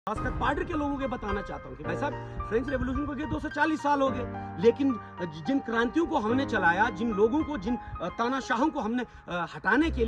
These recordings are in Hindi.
खासकर बॉर्डर के लोगों के बताना चाहता हूँ कि भाई साहब फ्रेंच रेवोल्यूशन को गए 240 साल हो गए, लेकिन जिन क्रांतियों को हमने चलाया, जिन लोगों को, जिन तानाशाहों को हमने हटाने के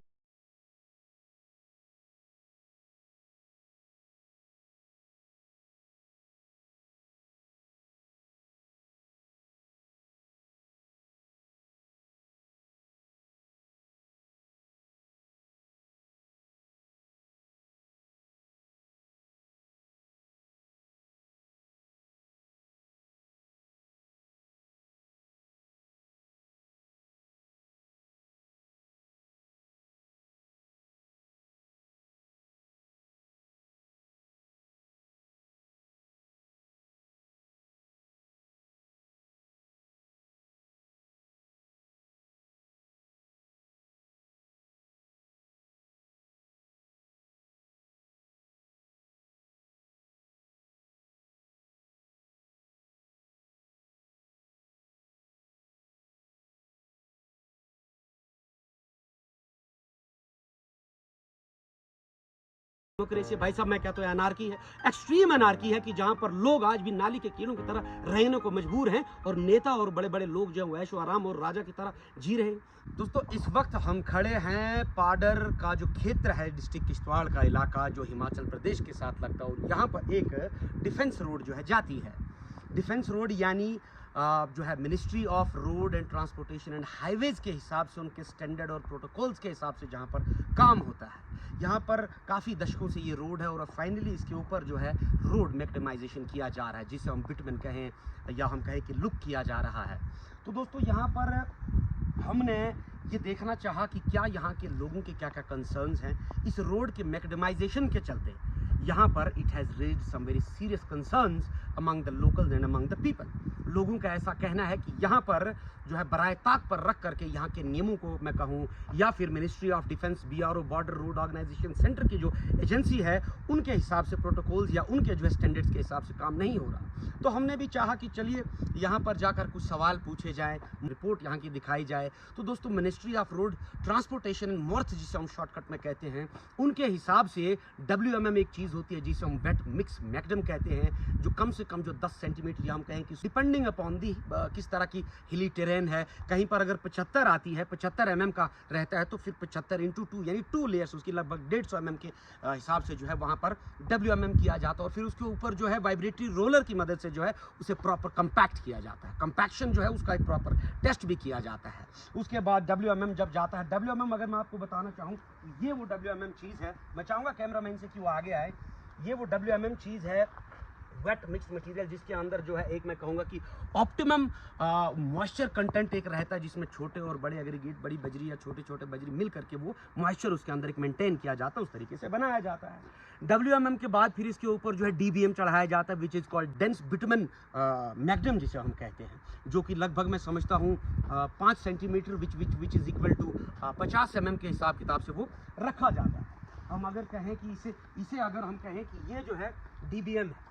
डेमोक्रेसी, भाई साहब मैं कहता हूँ अनार्की है, एक्सट्रीम अनार्की है कि जहां पर लोग आज भी नाली के कीड़ों की तरह रहने को मजबूर हैं और नेता और बड़े बड़े लोग जो ऐशो आराम और राजा की तरह जी रहे हैं। दोस्तों इस वक्त हम खड़े हैं पाडर का जो क्षेत्र है, डिस्ट्रिक्ट किश्तवाड़ का इलाका जो हिमाचल प्रदेश के साथ लगता है, और यहाँ पर एक डिफेंस रोड जो है जाती है। डिफेंस रोड यानी जो है ministry of road and transportation and highways के हिसाब से, उनके स्टैंडर्ड और प्रोटोकॉल्स के हिसाब से जहाँ पर काम होता है। यहाँ पर काफ़ी दशकों से ये रोड है और फाइनली इसके ऊपर जो है रोड मैक्टिमाइजेशन किया जा रहा है, जिसे हम बिटमन कहें या हम कहें कि लुक किया जा रहा है। तो दोस्तों यहाँ पर हमने ये देखना चाहा कि क्या यहाँ के लोगों के क्या क्या कंसर्न्स हैं इस रोड के मैक्टिमाइजेशन के चलते। यहाँ पर it has raised some very serious concerns among the locals and among the people. लोगों का ऐसा कहना है कि यहाँ पर जो है बराए ताक पर रख करके यहाँ के नियमों को मैं कहूँ, या फिर ministry of defence, BRO border road organisation centre की जो एजेंसी है उनके हिसाब से प्रोटोकॉल्स या उनके जो है स्टैंडर्ड्स के हिसाब से काम नहीं हो रहा। तो हमने भी चाहा कि चलिए यहाँ पर जाकर कुछ सवाल पूछे जाएँ, रिपोर्ट यहाँ की दिखाई जाए। तो दोस्तों ministry of road transportation and मॉर्थ, जिसे हम शॉर्टकट में कहते हैं, उनके हिसाब से WMM एक चीज़ होती है जिसे हम वेट मिक्स मैग्डम कहते हैं, जो कम से कम जो 10 सेंटीमीटर, या हम कहें कि डिपेंडिंग अपॉन दी किस तरह की हिली टेरेन है, कहीं पर अगर 75 आती है, 75 mm का रहता है, तो फिर 75 × 2 यानी 2 लेयर्स, उसकी लगभग 150 mm के हिसाब से जो है वहाँ पर WMM किया जाता है। और फिर उसके ऊपर जो है वाइब्रेटरी रोलर की मदद से जो है उसे प्रॉपर कंपैक्ट किया जाता है। कंपैक्शन जो है उसका एक प्रॉपर टेस्ट भी किया जाता है। उसके बाद WMM जब जाता है, WMM अगर मैं आपको बताना चाहूँ, ये वो WMM चीज़ है, मैं चाहूँगा कैमरामैन से कि वो आगे आए, ये वो WMM चीज़ है, वेट मिक्स मटेरियल, जिसके अंदर जो है एक मैं कहूँगा कि ऑप्टिमम मॉइस्चर कंटेंट एक रहता है, जिसमें छोटे और बड़े एग्रीगेट, बड़ी बजरी या छोटे छोटे बजरी मिल करके वो मॉइस्चर उसके अंदर एक मेंटेन किया जाता है, उस तरीके से बनाया जाता है। WMM के बाद फिर इसके ऊपर जो है DBM चढ़ाया जाता है, विच इज़ कॉल्ड डेंस बिटमन मैग्डम जिसे हम कहते हैं, जो कि लगभग मैं समझता हूँ 5 centimetre which is equal to 50 mm के हिसाब किताब से वो रखा जाता है। हम अगर कहें कि इसे अगर हम कहें कि ये जो है DBM है,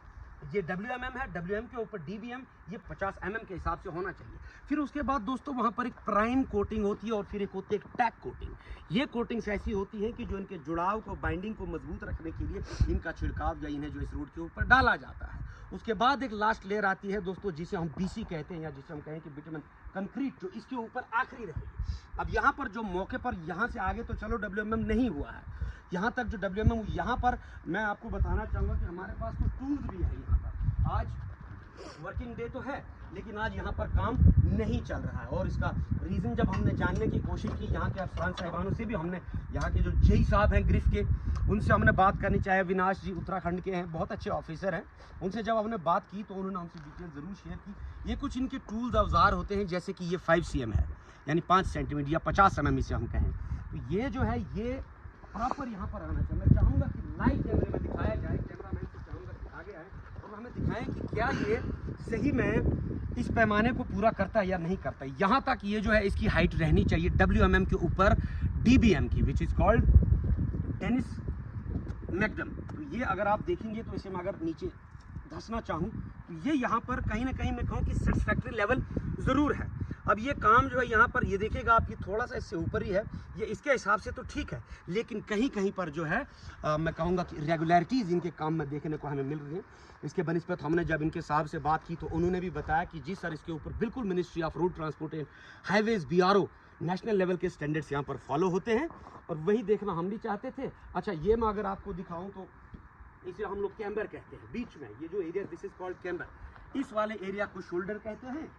ये WMM है, WM के ऊपर DBM, ये 50 mm के हिसाब से होना चाहिए। फिर उसके बाद दोस्तों वहाँ पर एक प्राइम कोटिंग होती है और फिर एक होती है एक टैग कोटिंग। ये कोटिंग्स ऐसी होती हैं कि जो इनके जुड़ाव को, बाइंडिंग को मजबूत रखने के लिए इनका छिड़काव या इन्हें जो इस रोड के ऊपर डाला जाता है। उसके बाद एक लास्ट लेयर आती है दोस्तों, जिसे हम BC कहते हैं, या जिसे हम कहें कि बिटमन कंक्रीट, जो इसके ऊपर आखिरी रहेगी। अब यहाँ पर जो मौके पर यहाँ से आगे तो चलो WMM नहीं हुआ है, यहाँ तक जो WMM, यहाँ पर मैं आपको बताना चाहूँगा कि हमारे पास तो टूल्स भी है। यहाँ पर आज वर्किंग डे तो है, लेकिन आज यहाँ पर काम नहीं चल रहा है, और इसका रीज़न जब हमने जानने की कोशिश की यहाँ के अफसरान साहिबानों से भी, हमने यहाँ के जो JE साहब हैं ग्रिफ के, उनसे हमने बात करनी चाहे, विनाश जी उत्तराखंड के हैं, बहुत अच्छे ऑफिसर हैं, उनसे जब हमने बात की तो उन्होंने हमसे डिटेल ज़रूर शेयर की। ये कुछ इनके टूल्स औजार होते हैं, जैसे कि ये 5 cm है, यानी 5 सेंटीमीटर या 50 mm इसे हम कहें, तो ये जो है ये प्रॉपर यहाँ पर आना चाहिए। मैं चाहूँगा कि लाइव कैमरे में दिखाया जाए, कैमरामैन को चाहूँगा कि आगे आए और हमें दिखाएं कि क्या ये सही में इस पैमाने को पूरा करता है या नहीं करता है। यहाँ तक ये जो है इसकी हाइट रहनी चाहिए WMM के ऊपर DBM की, which is called dense macadam. तो ये अगर आप देखेंगे तो इसे मैं अगर नीचे धंसना चाहूँ तो ये यहाँ पर कहीं ना कहीं मैं कहूँ कि सेटिस्फैक्ट्री लेवल ज़रूर है। अब ये काम जो है यहाँ पर ये देखिएगा आप, ये थोड़ा सा इससे ऊपर ही है, ये इसके हिसाब से तो ठीक है, लेकिन कहीं कहीं पर जो है मैं कहूँगा कि इरेगुलरिटीज़ इनके काम में देखने को हमें मिल रही हैं। इसके बनिस्बत हमने जब इनके साहब से बात की तो उन्होंने भी बताया कि जी सर, इसके ऊपर बिल्कुल ministry of road transport and highways BRO national level के स्टैंडर्ड्स यहाँ पर फॉलो होते हैं, और वही देखना हम भी चाहते थे। अच्छा, ये मैं अगर आपको दिखाऊं तो इसे हम लोग कैम्बर कहते हैं, बीच में ये जो area, this is called camber. इस वाले एरिया को शोल्डर कहते हैं,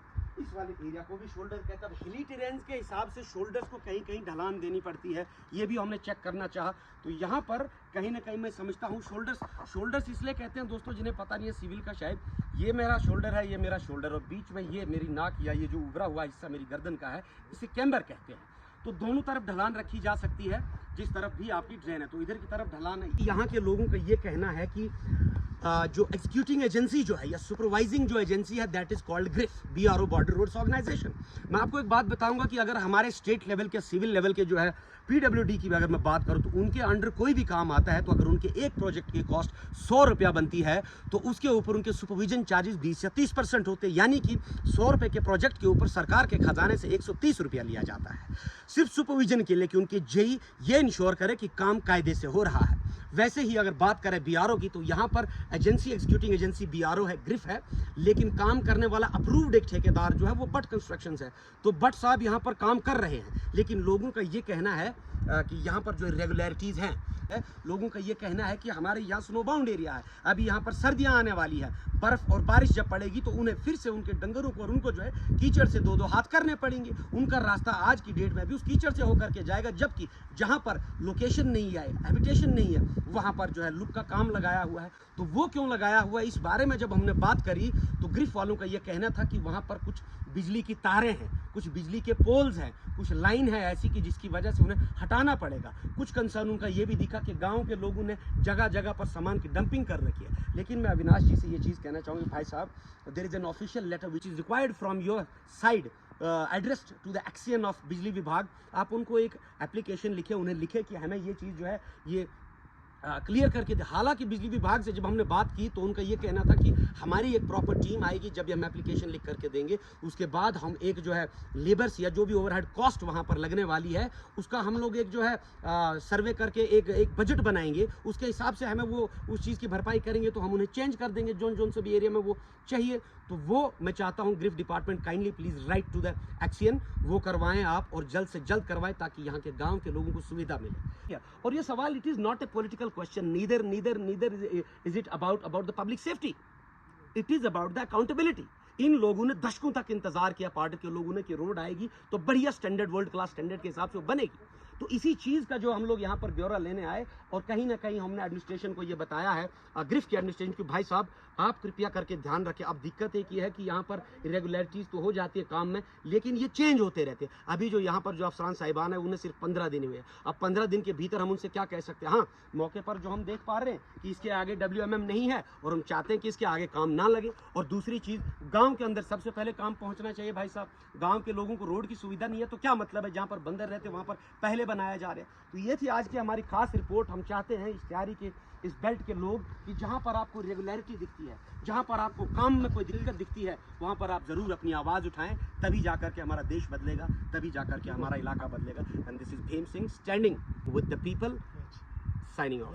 इस वाले एरिया को भी शोल्डर कहते हैं। हिली टेरेन्स के हिसाब से शोल्डर्स को कहीं कहीं ढलान देनी पड़ती है, ये भी हमने चेक करना चाहा। तो यहाँ पर कहीं ना कहीं मैं समझता हूँ शोल्डर्स इसलिए कहते हैं दोस्तों, जिन्हें पता नहीं है सिविल का, शायद ये मेरा शोल्डर है, ये मेरा शोल्डर, और बीच में ये मेरी नाक या ये जो उभरा हुआ हिस्सा मेरी गर्दन का है, इसे कैम्बर कहते हैं। तो दोनों तरफ ढलान रखी जा सकती है, जिस तरफ भी आपकी ट्रेन है। तो इधर की तरफ ढलान है। यहाँ के लोगों का ये कहना है कि जो एग्जीक्यूटिंग एजेंसी जो है या सुपरवाइजिंग जो एजेंसी है, that is called GREF, BRO border roads organisation. मैं आपको एक बात बताऊंगा कि अगर हमारे स्टेट लेवल के सिविल लेवल के जो है PWD की अगर मैं बात करूं तो उनके अंडर कोई भी काम आता है तो अगर उनके एक प्रोजेक्ट की कॉस्ट 100 रुपया बनती है तो उसके ऊपर उनके सुपरविजन चार्जेस 20 या 30% होते हैं, यानी कि 100 रुपये के प्रोजेक्ट के ऊपर सरकार के खजाने से 130 रुपया लिया जाता है सिर्फ सुपरविजन के लिए, कि उनके जेई ये इंश्योर करे कि काम कायदे से हो रहा है। वैसे ही अगर बात करें BRO की, तो यहाँ पर एजेंसी, एग्जीक्यूटिंग एजेंसी BRO है, ग्रिफ है, लेकिन काम करने वाला अप्रूव्ड एक ठेकेदार जो है वो बट कंस्ट्रक्शंस है। तो बट साहब यहाँ पर काम कर रहे हैं, लेकिन लोगों का ये कहना है कि यहाँ पर जो इरेगुलरिटीज़ हैं, लोगों का ये कहना है कि हमारे यहाँ स्नो बाउंड एरिया है, अभी यहाँ पर सर्दियाँ आने वाली है, बर्फ़ और बारिश जब पड़ेगी तो उन्हें फिर से उनके डंगरों को और उनको जो है कीचड़ से दो हाथ करने पड़ेंगे। उनका रास्ता आज की डेट में भी उस कीचड़ से होकर के जाएगा, जबकि जहाँ पर लोकेशन नहीं है, हैबिटेशन नहीं है, वहाँ पर जो है लुक का काम लगाया हुआ है। तो वो क्यों लगाया हुआ है, इस बारे में जब हमने बात करी तो ग्रिफ वालों का ये कहना था कि वहाँ पर कुछ बिजली की तारें हैं, कुछ बिजली के पोल्स हैं, कुछ लाइन है ऐसी कि जिसकी वजह से उन्हें हटाना पड़ेगा। कुछ कंसर्न उनका ये भी दिखा कि गांव के लोगों ने जगह जगह पर सामान की डंपिंग कर रखी है। लेकिन मैं अविनाश जी से ये चीज़ कहना चाहूँगी, भाई साहब, there is an official letter which is required from your side addressed to the XEN of बिजली विभाग। आप उनको एक एप्लीकेशन लिखे, उन्हें लिखे कि हमें ये चीज़ जो है ये क्लियर करके दे। हालांकि बिजली विभाग से जब हमने बात की तो उनका ये कहना था कि हमारी एक प्रॉपर टीम आएगी, जब हम एप्लीकेशन लिख करके देंगे उसके बाद हम एक जो है लेबर्स या जो भी ओवरहेड कॉस्ट वहाँ पर लगने वाली है उसका हम लोग एक जो है सर्वे करके एक बजट बनाएंगे, उसके हिसाब से हमें वो उस चीज़ की भरपाई करेंगे, तो हम उन्हें चेंज कर देंगे जोन से भी एरिया में वो चाहिए। तो वो मैं चाहता हूँ grief department kindly please write to the XEN, वो करवाएं आप, और जल्द से जल्द करवाएं ताकि यहाँ के गाँव के लोगों को सुविधा मिले। और ये सवाल, it is not a political question, neither is it about the public safety, it is about the accountability। इन लोगों ने दशकों तक इंतजार किया, पार्टी के लोगों ने, कि रोड आएगी तो बढ़िया स्टैंडर्ड, वर्ल्ड क्लास स्टैंडर्ड के हिसाब से वो बनेगी। तो इसी चीज़ का जो हम लोग यहाँ पर ब्यौरा लेने आए, और कहीं ना कहीं हमने एडमिनिस्ट्रेशन को ये बताया है, ग्रिफ के एडमिनिस्ट्रेशन की, भाई साहब आप कृपया करके ध्यान रखें। अब दिक्कत एक ये है कि यहाँ पर इरेगुलरिटीज़ तो हो जाती है काम में, लेकिन ये चेंज होते रहते हैं। अभी जो यहाँ पर जो अफसरान साहिबान है उन्हें सिर्फ 15 दिन हुए, अब 15 दिन के भीतर हम उनसे क्या कह सकते हैं। हाँ, मौके पर जो हम देख पा रहे हैं कि इसके आगे WMM नहीं है और हम चाहते हैं कि इसके आगे काम ना लगे। और दूसरी चीज़, गाँव के अंदर सबसे पहले काम पहुँचना चाहिए। भाई साहब, गाँव के लोगों को रोड की सुविधा नहीं है तो क्या मतलब है, जहाँ पर बंदर रहते वहाँ पर पहले बनाया जा रहा है। तो ये थी आज की हमारी खास रिपोर्ट। हम चाहते हैं इश्तिहारी के इस बेल्ट के लोग कि जहाँ पर आपको रेगुलरिटी दिखती है, जहाँ पर आपको काम में कोई दिक्कत दिखती है, वहाँ पर आप ज़रूर अपनी आवाज़ उठाएं, तभी जाकर के हमारा देश बदलेगा, तभी जाकर के हमारा इलाका बदलेगा। And this is Bhim Singh standing with the people, signing off.